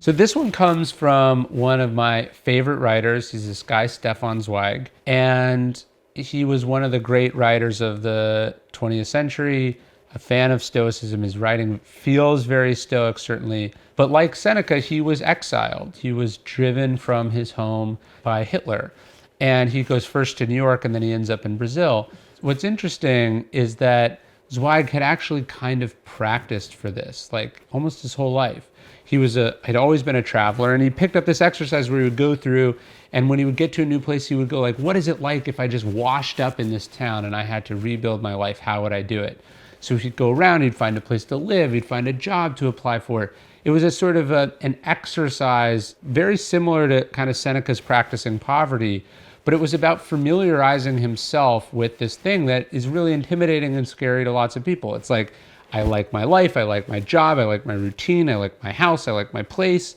So this one comes from one of my favorite writers. He's this guy, Stefan Zweig, and he was one of the great writers of the 20th century, a fan of Stoicism. His writing feels very Stoic, certainly. But like Seneca, he was exiled. He was driven from his home by Hitler. And he goes first to New York, and then he ends up in Brazil. What's interesting is that Zweig had actually kind of practiced for this, like almost his whole life. He had always been a traveler, and he picked up this exercise where he would go through, and when he would get to a new place, he would go like, what is it like if I just washed up in this town and I had to rebuild my life? How would I do it? So he'd go around, he'd find a place to live, he'd find a job to apply for. It was a sort of an exercise very similar to kind of Seneca's practicing poverty, but it was about familiarizing himself with this thing that is really intimidating and scary to lots of people. It's like, I like my life, I like my job, I like my routine, I like my house, I like my place.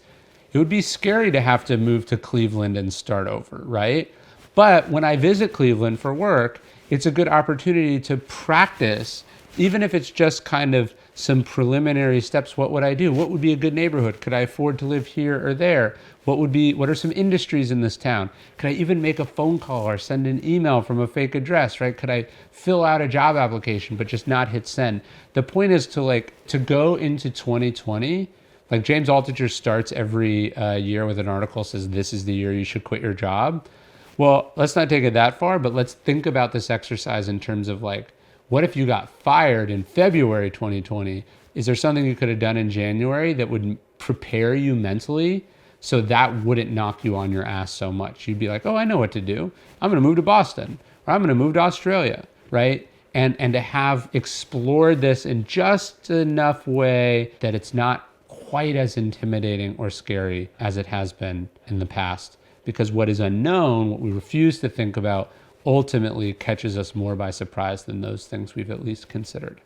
It would be scary to have to move to Cleveland and start over, right? But when I visit Cleveland for work, it's a good opportunity to practice, even if it's just kind of some preliminary steps. What would I do? What would be a good neighborhood? Could I afford to live here or there? What are some industries in this town? Could I even make a phone call or send an email from a fake address, right? Could I fill out a job application but just not hit send? The point is to go into 2020, like James Altucher starts every year with an article says, this is the year you should quit your job. Well, let's not take it that far, but let's think about this exercise in terms of like, what if you got fired in February 2020? Is there something you could have done in January that would prepare you mentally so that wouldn't knock you on your ass so much? You'd be like, oh, I know what to do. I'm going to move to Boston, or I'm going to move to Australia, right? And to have explored this in just enough way that it's not quite as intimidating or scary as it has been in the past. Because what is unknown, what we refuse to think about, ultimately catches us more by surprise than those things we've at least considered.